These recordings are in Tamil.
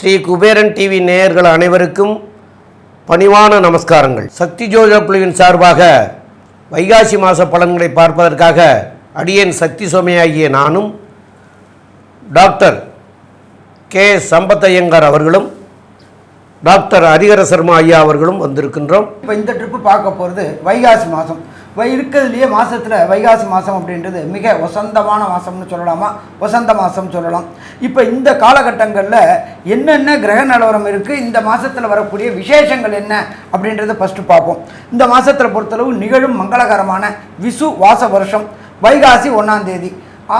ஸ்ரீ குபேரன் டிவி நேயர்கள் அனைவருக்கும் பணிவான நமஸ்காரங்கள். சக்தி ஜோதிட குழுவின் சார்பாக வைகாசி மாத பலன்களை பார்ப்பதற்காக அடியேன் சக்தி சோமையாகிய நானும் டாக்டர் கே சம்பத்தையங்கார் அவர்களும் டாக்டர் ஹரிஹர சர்மா ஐயா அவர்களும் வந்திருக்கின்றோம். இப்போ இந்த ட்ரிப்பு பார்க்க போகிறது வைகாசி மாதம். இருக்கிறதுலையே மாதத்தில் வைகாசி மாதம் அப்படின்றது மிக வசந்தமான மாதம்னு சொல்லலாமா, வசந்த மாதம் சொல்லலாம். இப்போ இந்த காலகட்டங்களில் என்னென்ன கிரக நிலவரம் இருக்குது, இந்த மாதத்தில் வரக்கூடிய விசேஷங்கள் என்ன அப்படின்றத ஃபஸ்ட்டு பார்ப்போம். இந்த மாதத்தில் பொறுத்தளவு நிகழும் மங்களகரமான விசு வாச வருஷம் வைகாசி 1ஆம் தேதி.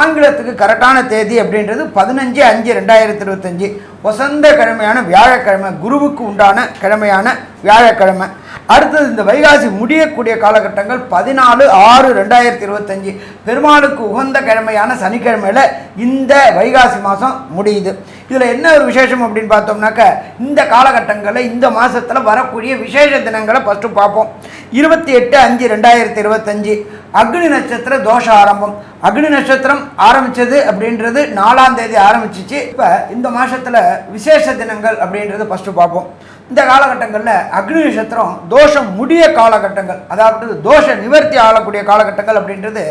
ஆங்கிலத்துக்கு கரெக்டான தேதி அப்படின்றது 15/5/2025 வசந்த கிழமையான வியாழக்கிழமை, குருவுக்கு உண்டான கிழமையான வியாழக்கிழமை. அடுத்தது இந்த வைகாசி முடியக்கூடிய காலகட்டங்கள் 14/6/2025 பெருமாளுக்கு உகந்த கிழமையான சனிக்கிழமையில் இந்த வைகாசி மாதம் முடியுது. இதில் என்ன ஒரு விசேஷம் அப்படின்னு பார்த்தோம்னாக்க, இந்த காலகட்டங்களில் இந்த மாதத்தில் வரக்கூடிய விசேஷ தினங்களை ஃபஸ்ட்டு பார்ப்போம். 28/5/2025 அக்னி நட்சத்திர தோஷ ஆரம்பம். அக்னி நட்சத்திரம் ஆரம்பித்தது அப்படின்றது 4ஆம் தேதி ஆரம்பிச்சிச்சு. இப்போ இந்த மாதத்தில் விசேஷ தினங்கள் அப்படின்றது ஃபஸ்ட்டு பார்ப்போம். இந்த காலகட்டங்களில் அக்னி நட்சத்திரம் தோஷம் முடிய காலகட்டங்கள், அதாவது தோஷ நிவர்த்தி ஆகக்கூடிய காலகட்டங்கள் அப்படின்றது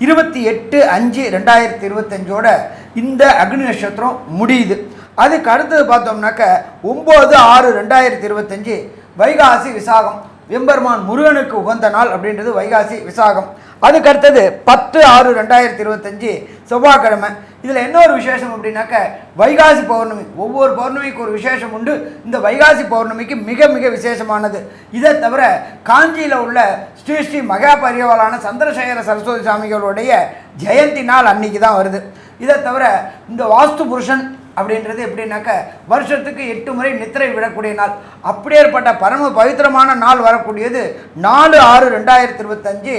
28/5/2025 இந்த அக்னி நட்சத்திரம் முடியுது. அதுக்கு அடுத்தது பார்த்தோம்னாக்க 9/6/2025 வைகாசி விசாகம். எம்பெருமான் முருகனுக்கு உகந்த நாள் அப்படின்றது வைகாசி விசாகம். அதுக்கு அடுத்தது 10/6/2025 செவ்வாய்க்கிழமை. இதில் என்ன ஒரு விசேஷம் அப்படின்னாக்க, வைகாசி பௌர்ணமி. ஒவ்வொரு பௌர்ணமிக்கு ஒரு விசேஷம் உண்டு. இந்த வைகாசி பௌர்ணமிக்கு மிக மிக விசேஷமானது. இதை தவிர காஞ்சியில் உள்ள ஸ்ரீ ஸ்ரீ மகா பரிவாளான சந்திரசேகர சரஸ்வதி சாமிகளுடைய ஜெயந்தி நாள் அன்னைக்கு தான் வருது. இதை தவிர இந்த வாஸ்து புருஷன் அப்படின்றது எப்படின்னாக்க, வருஷத்துக்கு 8 முறை நித்திரை விடக்கூடிய நாள். அப்படியேற்பட்ட பரம பவித்திரமான நாள் வரக்கூடியது 4/6/2025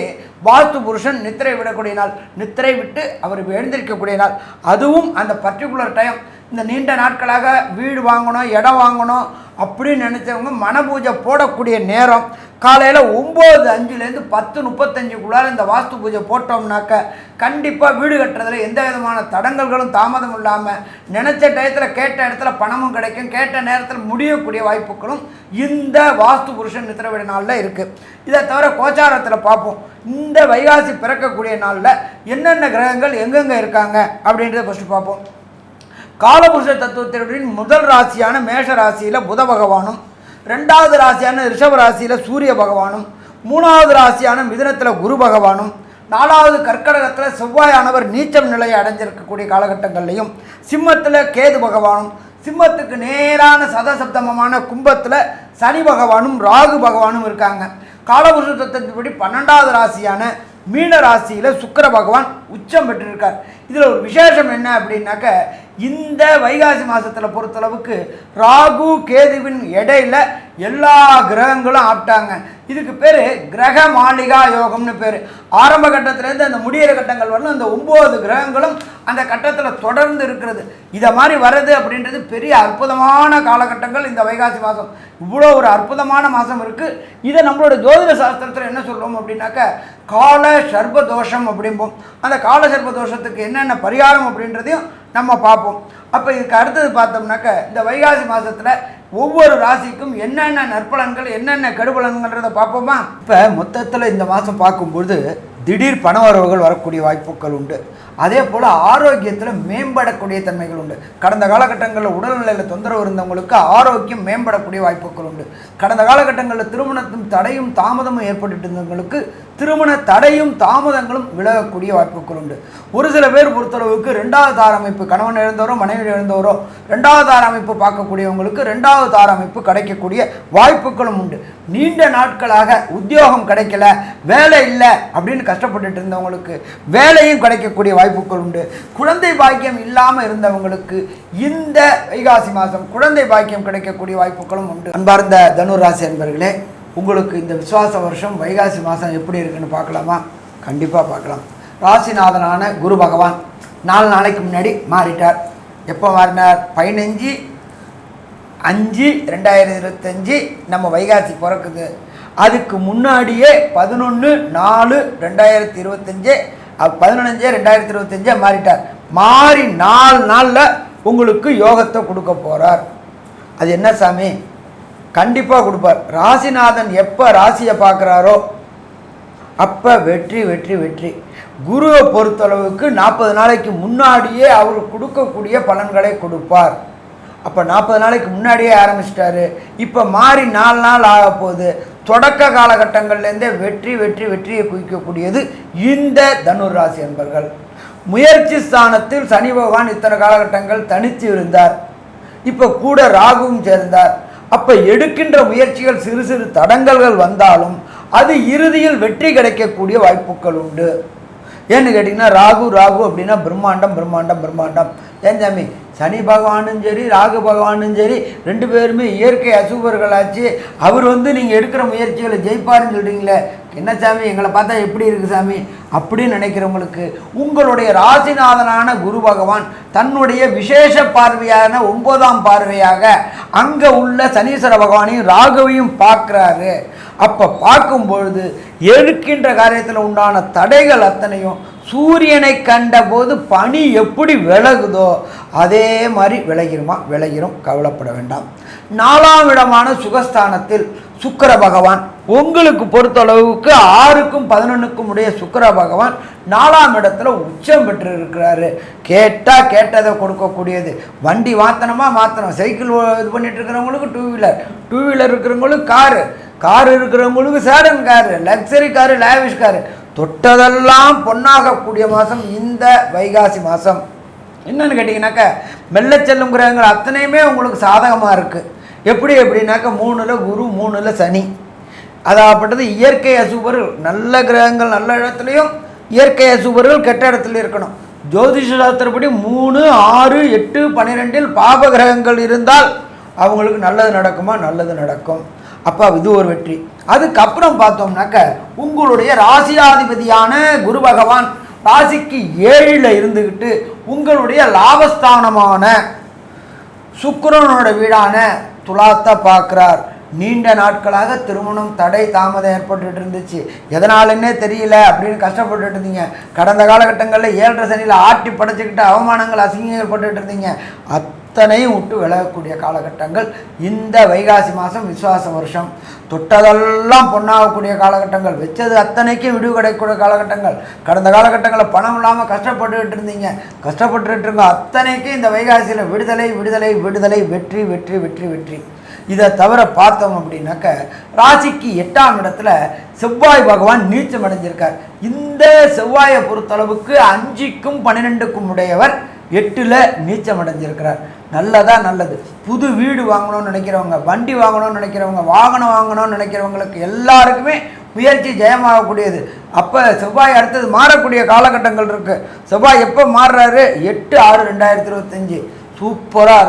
வாஸ்து புருஷன் நித்திரை விடக்கூடிய நாள். நித்திரை விட்டு அவர் எழுந்திருக்கக்கூடிய நாள். அதுவும் அந்த பர்டிகுலர் டைம். இந்த நீண்ட நாட்களாக வீடு வாங்கணும், இடம் வாங்கணும் அப்படின்னு நினச்சவங்க மனபூஜை போடக்கூடிய நேரம் காலையில் 9:05 10:35 இந்த வாஸ்து பூஜை போட்டோம்னாக்க கண்டிப்பாக வீடு கட்டுறதுல எந்த விதமான தடங்கல்களும் தாமதம் இல்லாமல் நினச்ச டயத்தில் கேட்ட இடத்துல பணமும் கிடைக்கும், கேட்ட நேரத்தில் முடியக்கூடிய வாய்ப்புகளும் இந்த வாஸ்து புருஷன் நித்திரவிட நாளில் இருக்குது. இதை தவிர கோச்சாரத்தில் பார்ப்போம். இந்த வைகாசி பிறக்கக்கூடிய நாளில் என்னென்ன கிரகங்கள் எங்கெங்கே இருக்காங்க அப்படின்றத ஃபஸ்ட்டு பார்ப்போம். காலபுருஷ தத்துவத்தின் முதல் ராசியான மேஷ ராசியில் புத பகவானும், 2வது ராசியான ரிஷப ராசியில் சூரிய பகவானும், 3வது ராசியான மிதுனத்தில் குரு பகவானும், 4வது கர்க்கடகத்தில் செவ்வாயானவர் நீச்சம் நிலையை அடைஞ்சிருக்கக்கூடிய காலகட்டங்கள்லையும், சிம்மத்தில் கேது பகவானும், சிம்மத்துக்கு நேரான சதசப்தமமான கும்பத்தில் சனி பகவானும் ராகு பகவானும் இருக்காங்க. காலபுருஷ தத்துவத்தின்படி 12வது ராசியான மீன ராசியில் சுக்கிர பகவான் உச்சம் பெற்றிருக்கார். இதில் ஒரு விசேஷம் என்ன அப்படின்னாக்க, இந்த வைகாசி மாதத்தில் பொறுத்தளவுக்கு ராகு கேதுவின் இடையில எல்லா கிரகங்களும் ஆப்டாங்க. இதுக்கு பேர் கிரக மாளிகா யோகம்னு பேர். ஆரம்ப கட்டத்திலேருந்து அந்த முடிகிற கட்டங்கள் வரணும் அந்த 9 கிரகங்களும் அந்த கட்டத்தில் தொடர்ந்து இருக்கிறது. இதை மாதிரி வர்றது அப்படின்றது பெரிய அற்புதமான காலகட்டங்கள். இந்த வைகாசி மாதம் இவ்வளோ ஒரு அற்புதமான மாதம் இருக்குது. இதை நம்மளோட ஜோதிட சாஸ்திரத்தில் என்ன சொல்லுவோம் அப்படின்னாக்க, கால சர்ப தோஷம் அப்படிம்போம். அந்த கால சர்ப தோஷத்துக்கு என்னென்ன பரிகாரம் அப்படின்றதையும் நம்ம பார்ப்போம். அப்போ இதுக்கு அடுத்தது பார்த்தோம்னாக்க, இந்த வைகாசி மாதத்தில் ஒவ்வொரு ராசிக்கும் என்னென்ன நற்பலன்கள் என்னென்ன கெடுபலன்கள்ன்றதை பார்ப்போமா. இப்போ மொத்தத்தில் இந்த மாதம் பார்க்கும்பொழுது திடீர் பண வரவுகள் வரக்கூடிய வாய்ப்புகள் உண்டு. அதே போல் ஆரோக்கியத்தில் மேம்படக்கூடிய தன்மைகள் உண்டு. கடந்த காலகட்டங்களில் உடல்நிலையில் தொந்தரவு இருந்தவங்களுக்கு ஆரோக்கியம் மேம்படக்கூடிய வாய்ப்புகள் உண்டு. கடந்த காலகட்டங்களில் திருமணத்தின் தடையும் தாமதமும் ஏற்பட்டு இருந்தவங்களுக்கு திருமண தடையும் தாமதங்களும் விலகக்கூடிய வாய்ப்புகள் உண்டு. ஒரு சில பேர் பொறுத்தளவுக்கு 2வது தார அமைப்பு, கணவன் இழந்தவரோ மனைவி இழந்தவரோ 2வது தார அமைப்பு பார்க்கக்கூடியவங்களுக்கு 2வது தார அமைப்பு கிடைக்கக்கூடிய வாய்ப்புகளும் உண்டு. நீண்ட நாட்களாக உத்தியோகம் கிடைக்கல, வேலை இல்லை அப்படின்னு கஷ்டப்பட்டுட்டு இருந்தவங்களுக்கு வேலையும் கிடைக்கக்கூடிய வாய்ப்புகள் உண்டு. குழந்தை பாக்கியம் இல்லாமல் இருந்தவங்களுக்கு இந்த வைகாசி மாதம் குழந்தை பாக்கியம் கிடைக்கக்கூடிய வாய்ப்புகளும் உண்டு. அன்பார்ந்த தனுர் ராசி அன்பர்களே, உங்களுக்கு இந்த விசுவாச வருஷம் வைகாசி மாதம் எப்படி இருக்குன்னு பார்க்கலாமா? கண்டிப்பாக பார்க்கலாம். ராசிநாதனான குரு பகவான் 4 நாளைக்கு முன்னாடி மாறிட்டார். எப்போ மாறினார்? 15/5/2025 நம்ம வைகாசி பிறக்குது. அதுக்கு முன்னாடியே 11/4/2025 15/2025 மாறிட்டார். மாறி 4 நாளில் உங்களுக்கு யோகத்தை கொடுக்க போகிறார். அது என்ன சாமி? கண்டிப்பாக கொடுப்பார். ராசிநாதன் எப்போ ராசியை பார்க்குறாரோ அப்போ வெற்றி வெற்றி வெற்றி. குருவை பொறுத்தளவுக்கு 40 நாளைக்கு முன்னாடியே அவர் கொடுக்கக்கூடிய பலன்களை கொடுப்பார். அப்போ 40 நாளைக்கு முன்னாடியே ஆரம்பிச்சிட்டாரு. இப்போ மாறி 4 நாள் ஆக போகுது. தொடக்க காலகட்டங்கள்லேருந்தே வெற்றி வெற்றி வெற்றியை குவிக்கக்கூடியது இந்த தனுர் ராசி அன்பர்கள். முயற்சி ஸ்தானத்தில் சனி பகவான் இத்தனை காலகட்டங்கள் தனித்து இருந்தார். இப்போ கூட ராகுவும் சேர்ந்தார். அப்போ எடுக்கின்ற முயற்சிகள் சிறு சிறு தடங்கல்கள் வந்தாலும் அது இறுதியில் வெற்றி கிடைக்கக்கூடிய வாய்ப்புகள் உண்டு. ஏன்னு கேட்டிங்கன்னா ராகு ராகு அப்படின்னா பிரம்மாண்டம் பிரம்மாண்டம் பிரம்மாண்டம். ஏன் சாமி? சனி பகவானும் சரி ராகு பகவானும் சரி 2 பேருமே இயற்கை அசுபர்களாச்சு. அவர் நீங்கள் எடுக்கிற முயற்சிகளை ஜெயிப்பாருன்னு சொல்கிறீங்களே, என்ன சாமி எங்களை பார்த்தா எப்படி இருக்குது சாமி அப்படின்னு நினைக்கிறவங்களுக்கு உங்களுடைய ராசிநாதனான குரு பகவான் தன்னுடைய விசேஷ பார்வையான 9ஆம் பார்வையாக அங்கே உள்ள சனீஸ்வர பகவானையும் ராகுவையும் பார்க்குறாரு. அப்போ பார்க்கும்பொழுது எடுக்கின்ற காரியத்தில் உண்டான தடைகள் அத்தனையும் சூரியனை கண்டபோது பனி எப்படி விலகுதோ அதே மாதிரி விலகிரும். கவலைப்பட வேண்டாம். 4ஆம் இடமான சுகஸ்தானத்தில் சுக்கிர பகவான் உங்களுக்கு பொறுத்தளவுக்கு 6க்கும் 11க்கும் உடைய சுக்கிர பகவான் 4ஆம் இடத்துல உச்சம் பெற்று இருக்கிறாரு. கேட்டால் கேட்டதை கொடுக்கக்கூடியது. வண்டி மாற்றணும். சைக்கிள் இது பண்ணிட்டு இருக்கிறவங்களுக்கு 2 வீலர், 2 வீலர் இருக்கிறவங்களுக்கு காரு இருக்கிறவங்களுக்கு sadden car, luxury car, lavish car, தொட்டதெல்லாம் பொன்னாகக்கூடிய மாதம் இந்த வைகாசி மாதம். என்னன்னு கேட்டிங்கனாக்கா மெல்ல செல்லும் கிரகங்கள் அத்தனையுமே உங்களுக்கு சாதகமாக இருக்குது. எப்படின்னாக்கா 3ல் குரு 3ல் சனி. அதாகப்பட்டது இயற்கை அசுபர்கள். நல்ல கிரகங்கள் நல்ல இடத்துலையும் இயற்கை அசுபர்கள் கெட்ட இடத்துல இருக்கணும். ஜோதிஷ சாஸ்திரப்படி 3, 6, 8, 12 பாப கிரகங்கள் இருந்தால் அவங்களுக்கு நல்லது நடக்குமா? நல்லது நடக்கும். அப்போ இது ஒரு வெற்றி. அதுக்கப்புறம் பார்த்தோம்னாக்க உங்களுடைய ராசியாதிபதியான குரு பகவான் ராசிக்கு 7ல் இருந்துக்கிட்டு உங்களுடைய லாபஸ்தானமான சுக்கிரனோட வீடான துலாத்தை பார்க்குறார். நீண்ட நாட்களாக திருமணம் தடை தாமதம் ஏற்பட்டுட்டு இருந்துச்சு. எதனாலன்னே தெரியல அப்படின்னு கஷ்டப்பட்டுட்டு இருந்தீங்க. கடந்த காலகட்டங்களில் 7.5 சனியில் ஆட்டி படைச்சிக்கிட்டு அவமானங்கள் அசிங்கங்கள் பட்டுட்டு இருந்தீங்க. அத்தனையும் விட்டு விலகக்கூடிய காலகட்டங்கள் இந்த வைகாசி மாதம். விசுவாச வருஷம். தொட்டதெல்லாம் பொண்ணாகக்கூடிய காலகட்டங்கள். வச்சது அத்தனைக்கும் விடுவு கிடைக்கக்கூடிய காலகட்டங்கள். கடந்த காலகட்டங்களில் பணம் இல்லாமல் கஷ்டப்பட்டுக்கிட்டு இருந்தீங்க. கஷ்டப்பட்டுருங்க அத்தனைக்கும் இந்த வைகாசியில் விடுதலை விடுதலை விடுதலை வெற்றி வெற்றி வெற்றி வெற்றி. இதை தவிர பார்த்தோம் அப்படின்னாக்க ராசிக்கு 8ஆம் இடத்துல செவ்வாய் பகவான் நீச்சம் அடைஞ்சிருக்கார். இந்த செவ்வாயை பொறுத்தளவுக்கு 5க்கும் 12க்கும் உடையவர் 8ல் நீச்சம் அடைஞ்சிருக்கிறார். நல்லது. புது வீடு வாங்கணும்னு நினைக்கிறவங்க, வண்டி வாங்கணும்னு நினைக்கிறவங்க, வாகனம் வாங்கணும்னு நினைக்கிறவங்களுக்கு எல்லாருக்குமே முயற்சி ஜெயமாகக்கூடியது. அப்போ செவ்வாய் அடுத்தது மாறக்கூடிய காலகட்டங்கள் இருக்குது. செவ்வாய் எப்போ மாறுறாரு? 8/6/2025. சூப்பராக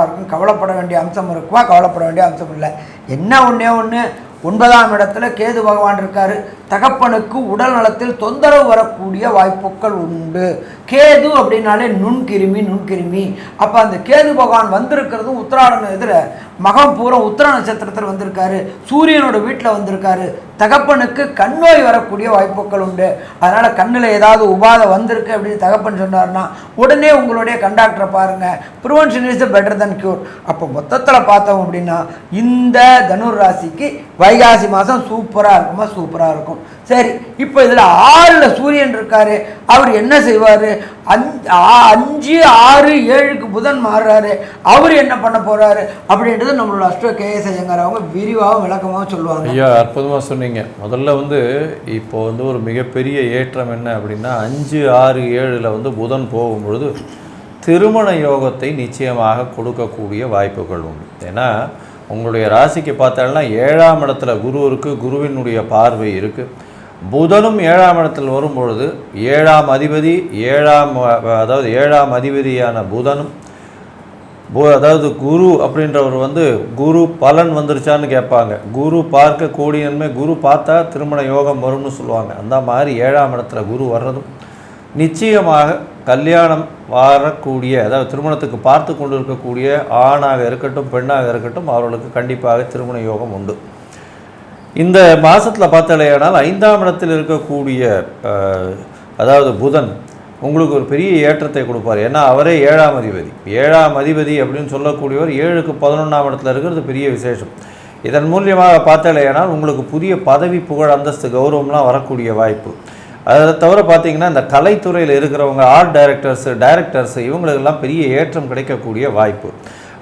இருக்கும். கவலைப்பட வேண்டிய அம்சம் இருக்குமா? கவலைப்பட வேண்டிய அம்சம் இல்லை. என்ன ஒன்று 9ஆம் இடத்துல கேது பகவான் இருக்கார். தகப்பனுக்கு உடல் நலத்தில் தொந்தரவு வரக்கூடிய வாய்ப்புகள் உண்டு. கேது அப்படின்னாலே நுண்கிருமி. அப்போ அந்த கேது பகவான் வந்திருக்கிறதும் உத்திராடம் எதிர மகம் பூரம் உத்திர நட்சத்திரத்தில் வந்திருக்காரு. சூரியனோட வீட்டில் வந்திருக்காரு. தகப்பனுக்கு கண் நோய் வரக்கூடிய வாய்ப்புகள் உண்டு. அதனால் கண்ணில் ஏதாவது உபாதை வந்திருக்கு அப்படின்னு தகப்பன் சொன்னார்னா உடனே உங்களுடைய கண்டாக்டரை பாருங்கள். Prevention is better then cure. அப்போ மொத்தத்தில் பார்த்தோம் அப்படின்னா இந்த தனுர் ராசிக்கு வைகாசி மாதம் சூப்பராக இருக்கும். சரி, இப்போ இதில் 6ல் சூரியன் இருக்காரு. அவர் என்ன செய்வார்? 5, 6, 7க்கு புதன் மாறுறாரு. அவர் என்ன பண்ண போகிறாரு அப்படின்றது நம்மளோட அஸ்ட்ரோ கேஎஸ் ஐயங்கார் அவங்க விரிவாகவும் விளக்கமாகவும் சொல்லுவாங்க. ஐயா, அற்புதமாக சொன்னீங்க. முதல்ல இப்போ ஒரு மிகப்பெரிய ஏற்றம் என்ன அப்படின்னா 5, 6, 7ல் புதன் போகும்பொழுது திருமண யோகத்தை நிச்சயமாக கொடுக்கக்கூடிய வாய்ப்புகள் உண்டு. ஏன்னா உங்களுடைய ராசிக்கு பார்த்தாலும் 7ஆம் இடத்துல குரு இருக்குது. குருவினுடைய பார்வை இருக்குது. புதனும் 7ஆம் இடத்தில் வரும்பொழுது 7ஆம் அதிபதி 7ஆம் அதிபதியான புதனும் அதாவது குரு அப்படின்றவர் குரு பலன் வந்துருச்சான்னு கேட்பாங்க. குரு பார்க்க கூடியன்மை, குரு பார்த்தா திருமண யோகம் வரும்னு சொல்லுவாங்க. அந்த மாதிரி 7ஆம் இடத்துல குரு வர்றதும் நிச்சயமாக கல்யாணம் வரக்கூடிய, அதாவது திருமணத்துக்கு பார்த்து கொண்டு இருக்கக்கூடிய ஆணாக இருக்கட்டும் பெண்ணாக இருக்கட்டும் அவர்களுக்கு கண்டிப்பாக திருமண யோகம் உண்டு. இந்த மாதத்தில் பார்த்தாலேயானால் 5ஆம் இடத்தில் இருக்கக்கூடிய அதாவது புதன் உங்களுக்கு ஒரு பெரிய ஏற்றத்தை கொடுப்பார். ஏன்னா அவரே 7ஆம் அதிபதி. 7ஆம் அதிபதி அப்படின்னு சொல்லக்கூடியவர் 7க்கு 11ஆம் இடத்துல இருக்கிறது பெரிய விசேஷம். இதன் மூலியமாக பார்த்தாலேனால் உங்களுக்கு புதிய பதவி, புகழ், அந்தஸ்து, கௌரவம்லாம் வரக்கூடிய வாய்ப்பு. அதை தவிர பார்த்தீங்கன்னா இந்த கலைத்துறையில் இருக்கிறவங்க, ஆர்ட் டைரக்டர்ஸ் இவங்களுக்கெல்லாம் பெரிய ஏற்றம் கிடைக்கக்கூடிய வாய்ப்பு.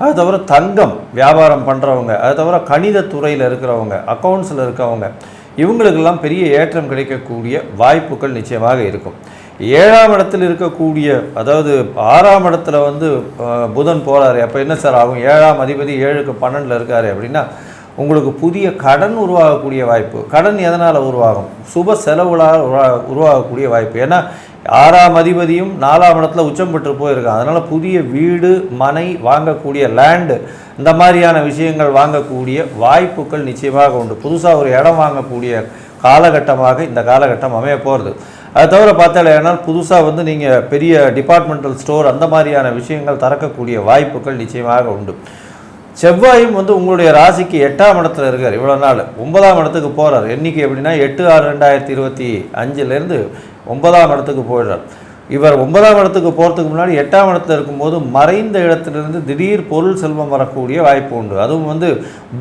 அது தவிர தங்கம் வியாபாரம் பண்ணுறவங்க, அது தவிர கணிதத்துறையில் இருக்கிறவங்க, அக்கௌண்ட்ஸில் இருக்கிறவங்க இவங்களுக்கெல்லாம் பெரிய ஏற்றம் கிடைக்கக்கூடிய வாய்ப்புகள் நிச்சயமாக இருக்கும். 7ஆம் இடத்தில் இருக்கக்கூடிய, அதாவது 6ஆம் இடத்துல வந்து புதன் போகிறாரு. அப்போ என்ன சார் ஆகும்? 7ஆம் அதிபதி 7க்கு 12 இருக்காரு அப்படின்னா உங்களுக்கு புதிய கடன் உருவாகக்கூடிய வாய்ப்பு. கடன் எதனால் உருவாகும்? சுப செலவுகளால் உருவாகக்கூடிய வாய்ப்பு. ஏன்னா 6ஆம் அதிபதியும் 4ஆம் இடத்துல உச்சம் பெற்று போயிருக்காங்க. அதனால் புதிய வீடு, மனை வாங்கக்கூடிய, லேண்டு, இந்த மாதிரியான விஷயங்கள் வாங்கக்கூடிய வாய்ப்புகள் நிச்சயமாக உண்டு. புதுசாக ஒரு இடம் வாங்கக்கூடிய காலகட்டமாக இந்த காலகட்டம் அமைய போகிறது. அது தவிர பார்த்தாலேனால் புதுசாக வந்து நீங்கள் பெரிய டிபார்ட்மெண்டல் ஸ்டோர் அந்த மாதிரியான விஷயங்கள் திறக்கக்கூடிய வாய்ப்புகள் நிச்சயமாக உண்டு. செவ்வாயும் வந்து உங்களுடைய ராசிக்கு 8ஆம் இடத்துல இருக்கார். இவ்வளோ நாள் 9ஆம் இடத்துக்கு போகிறார். எண்ணிக்கை எப்படின்னா 8/6/2025 9ஆம் இடத்துக்கு போயிடுறார். இவர் 9ஆம் இடத்துக்கு போகிறதுக்கு முன்னாடி 8ஆம் இடத்துல இருக்கும்போது மறைந்த இடத்துலேருந்து திடீர் பொருள் செல்வம் வரக்கூடிய வாய்ப்பு உண்டு. அதுவும் வந்து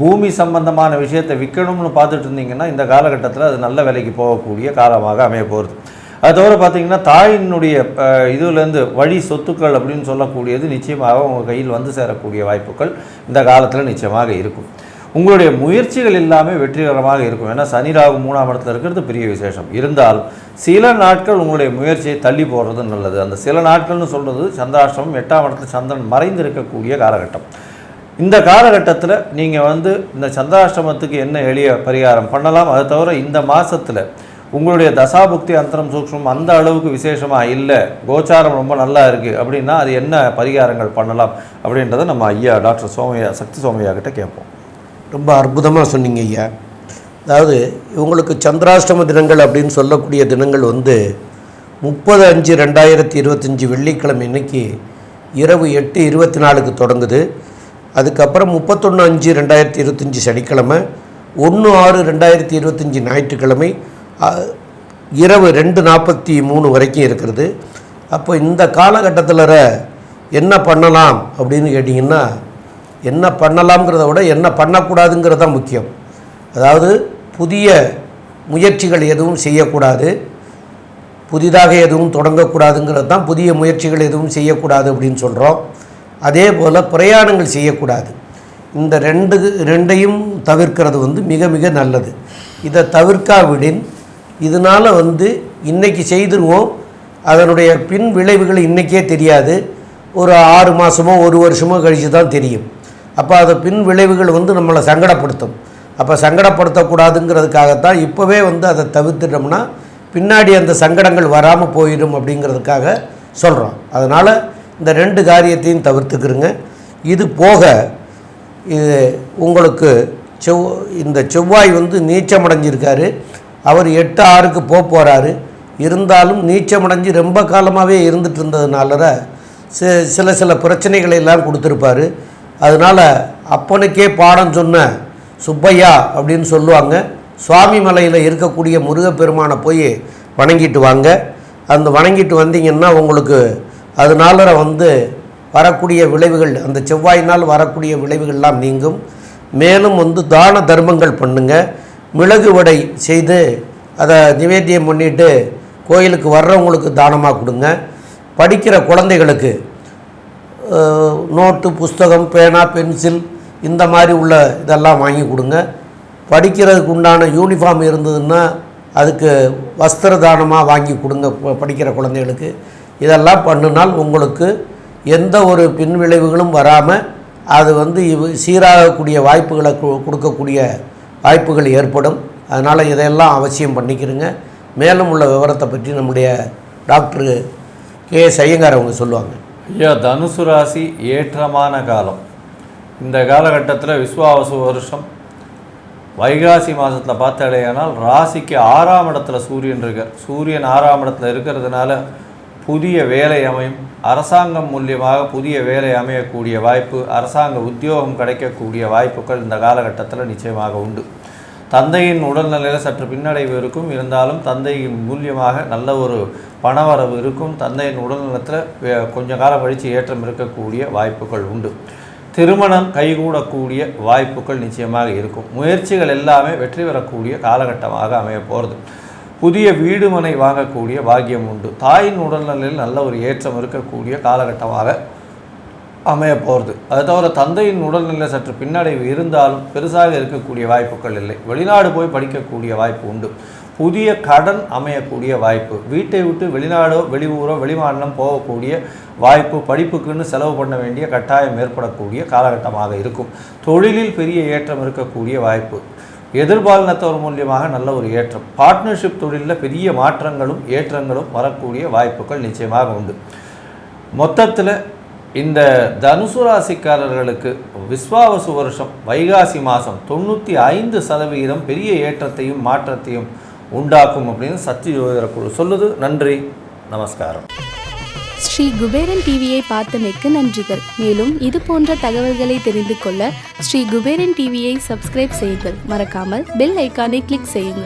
பூமி சம்பந்தமான விஷயத்தை விற்கணும்னு பார்த்துட்டு இருந்தீங்கன்னா இந்த காலகட்டத்தில் அது நல்ல விலைக்கு போகக்கூடிய காலமாக அமைய போகிறது. அது தவிர பார்த்திங்கன்னா தாயினுடைய இதுலேருந்து வழி சொத்துக்கள் அப்படின்னு சொல்லக்கூடியது நிச்சயமாக உங்கள் கையில் வந்து சேரக்கூடிய வாய்ப்புகள் இந்த காலத்தில் நிச்சயமாக இருக்கும். உங்களுடைய முயற்சிகள் எல்லாமே வெற்றிகரமாக இருக்கும். ஏன்னா சனி ராகு 3ஆம் இடத்துல இருக்கிறது பெரிய விசேஷம். இருந்தாலும் சில நாட்கள் உங்களுடைய முயற்சியை தள்ளி போடுறது நல்லது. அந்த சில நாட்கள்னு சொல்கிறது சந்திராஷ்டமம், 8ஆம் இடத்துல சந்திரன் மறைந்து இருக்கக்கூடிய காலகட்டம். இந்த காலகட்டத்தில் நீங்கள் வந்து இந்த சந்திராஷ்டமத்துக்கு என்ன எளிய பரிகாரம் பண்ணலாம்? அது தவிர இந்த மாதத்தில் உங்களுடைய தசாபுக்தி அந்தரம் சூக்ஷ்மம் அந்த அளவுக்கு விசேஷமாக இல்லை, கோச்சாரம் ரொம்ப நல்லா இருக்குது அப்படின்னா அது என்ன பரிகாரங்கள் பண்ணலாம் அப்படின்றத நம்ம ஐயா டாக்டர் சக்தி சோமையா கிட்ட கேட்போம். ரொம்ப அற்புதமாக சொன்னீங்க ஐயா. அதாவது இவங்களுக்கு சந்திராஷ்டம தினங்கள் அப்படின்னு சொல்லக்கூடிய தினங்கள் வந்து 30/5/2025 வெள்ளிக்கிழமை இன்னைக்கு இரவு 8:24 தொடங்குது. அதுக்கப்புறம் 31/5/2025 சனிக்கிழமை, 1/6/2025 ஞாயிற்றுக்கிழமை இரவு 2:43 வரைக்கும் இருக்கிறது. அப்போ இந்த காலகட்டத்தில் என்ன பண்ணலாம் அப்படின்னு கேட்டிங்கன்னா, என்ன பண்ணலாம்ங்கிறத விட என்ன பண்ணக்கூடாதுங்கிறது தான் முக்கியம். அதாவது புதிய முயற்சிகள் எதுவும் செய்யக்கூடாது, புதிதாக எதுவும் தொடங்கக்கூடாதுங்கிறது தான் புதிய முயற்சிகள் எதுவும் செய்யக்கூடாது அப்படின்னு சொல்கிறோம். அதே போல் பிரயாணங்கள் செய்யக்கூடாது. இந்த ரெண்டையும் தவிர்க்கிறது வந்து மிக மிக நல்லது. இதை தவிர்க்காவிடின் இதனால் வந்து இன்றைக்கி செய்திருவோம், அதனுடைய பின் விளைவுகள் இன்றைக்கே தெரியாது, ஒரு 6 மாதமோ 1 வருஷமோ கழித்து தான் தெரியும். அப்போ அது பின் விளைவுகள் வந்து நம்மளை சங்கடப்படுத்தும். அப்போ சங்கடப்படுத்தக்கூடாதுங்கிறதுக்காகத்தான் இப்போவே வந்து அதை தவிர்த்துட்டோம்னா பின்னாடி அந்த சங்கடங்கள் வராமல் போயிடும் அப்படிங்கிறதுக்காக சொல்கிறோம். அதனால் இந்த 2 காரியத்தையும் தவிர்த்துக்கிறங்க. இது போக இது உங்களுக்கு இந்த செவ்வாய் வந்து நீச்சமடைஞ்சிருக்காரு. அவர் 8/6க்கு போகிறாரு. இருந்தாலும் நீச்சமடைஞ்சு ரொம்ப காலமாகவே இருந்துட்டு இருந்ததுனால சில பிரச்சனைகளை எல்லாம் கொடுத்துருப்பார். அதனால் அப்பனுக்கே பாடம் சொன்ன சுப்பையா அப்படின்னு சொல்லுவாங்க. சுவாமி மலையில் இருக்கக்கூடிய முருகப்பெருமானை போய் வணங்கிட்டு வாங்க. அந்த வணங்கிட்டு வந்தீங்கன்னா உங்களுக்கு அதனால் வந்து வரக்கூடிய விளைவுகள், அந்த செவ்வாயினால் வரக்கூடிய விளைவுகள்லாம் நீங்கும். மேலும் வந்து தான தர்மங்கள் பண்ணுங்கள். மிளகு வடை செய்து அதை நிவேத்தியம் பண்ணிவிட்டு கோயிலுக்கு வர்றவங்களுக்கு தானமாக கொடுங்க. படிக்கிற குழந்தைகளுக்கு நோட்டு, புஸ்தகம், பேனா, பென்சில் இந்த மாதிரி உள்ள இதெல்லாம் வாங்கி கொடுங்க. படிக்கிறதுக்கு உண்டான யூனிஃபார்ம் இருந்ததுன்னா அதுக்கு வஸ்திர தானமாக வாங்கி கொடுங்க படிக்கிற குழந்தைகளுக்கு. இதெல்லாம் பண்ணினால் உங்களுக்கு எந்த ஒரு பின்விளைவுகளும் வராமல் அது வந்து சீராகக்கூடிய வாய்ப்புகளை கொடுக்கக்கூடிய வாய்ப்புகள் ஏற்படும். அதனால் இதையெல்லாம் அவசியம் பண்ணிக்கிறங்க. மேலும் உள்ள விவரத்தை பற்றி நம்முடைய டாக்டர் கே.எஸ். ஐயங்கார் அவங்க சொல்லுவாங்க. ஐயா, தனுசு ராசி ஏற்றமான காலம். இந்த காலகட்டத்தில் விஸ்வாவசு வருஷம் வைகாசி மாதத்தில் பார்த்தாலேயானால் ராசிக்கு 6ஆம் இடத்துல சூரியன் இருக்கார். சூரியன் 6ஆம் இடத்துல இருக்கிறதுனால புதிய வேலை அமையும். அரசாங்கம் மூலியமாக புதிய வேலை அமையக்கூடிய வாய்ப்பு, அரசாங்க உத்தியோகம் கிடைக்கக்கூடிய வாய்ப்புகள் இந்த காலகட்டத்தில் நிச்சயமாக உண்டு. தந்தையின் உடல்நிலையில் சற்று பின்னடைவு இருக்கும், இருந்தாலும் தந்தையின் மூலியமாக நல்ல ஒரு பணவரவு இருக்கும். தந்தையின் உடல்நலத்தில் கொஞ்ச காலம் கழித்து ஏற்றம் இருக்கக்கூடிய வாய்ப்புகள் உண்டு. திருமணம் கைகூடக்கூடிய வாய்ப்புகள் நிச்சயமாக இருக்கும். முயற்சிகள் எல்லாமே வெற்றி பெறக்கூடிய காலகட்டமாக அமைய போகிறது. புதிய வீடு மனை வாங்கக்கூடிய பாக்கியம் உண்டு. தாயின் உடல்நிலையில் நல்ல ஒரு ஏற்றம் இருக்கக்கூடிய காலகட்டமாக அமைய போகிறது. அது தவிர தந்தையின் உடல்நிலை சற்று பின்னடைவு இருந்தாலும் பெருசாக இருக்கக்கூடிய வாய்ப்புகள் இல்லை. வெளிநாடு போய் படிக்கக்கூடிய வாய்ப்பு உண்டு. புதிய கடன் அமையக்கூடிய வாய்ப்பு, வீட்டை விட்டு வெளிநாடோ வெளியூரோ வெளிமாநிலம் போகக்கூடிய வாய்ப்பு, படிப்புக்குன்னு செலவு பண்ண வேண்டிய கட்டாயம் ஏற்படக்கூடிய காலகட்டமாக இருக்கும். தொழிலில் பெரிய ஏற்றம் இருக்கக்கூடிய வாய்ப்பு, எதிர்பாலினத்தவர் மூலியமாக நல்ல ஒரு ஏற்றம், பார்ட்னர்ஷிப் தொழிலில் பெரிய மாற்றங்களும் ஏற்றங்களும் வரக்கூடிய வாய்ப்புகள் நிச்சயமாக உண்டு. மொத்தத்தில் இந்த தனுசு ராசிக்காரர்களுக்கு விஸ்வாவசு வருஷம் வைகாசி மாதம் 95% பெரிய ஏற்றத்தையும் மாற்றத்தையும் உண்டாக்கும் அப்படின்னு சக்தி ஜோதிடர் குழு சொல்லுது. நன்றி, நமஸ்காரம். ஸ்ரீ குபேரன் டிவியை பார்த்தமைக்கு நன்றிகள். மேலும் இது போன்ற தகவல்களை தெரிந்து கொள்ள ஸ்ரீ குபேரன் டிவியை சப்ஸ்கிரைப் செய்யுங்கள். மறக்காமல் பெல் ஐக்கானை கிளிக் செய்யுங்கள்.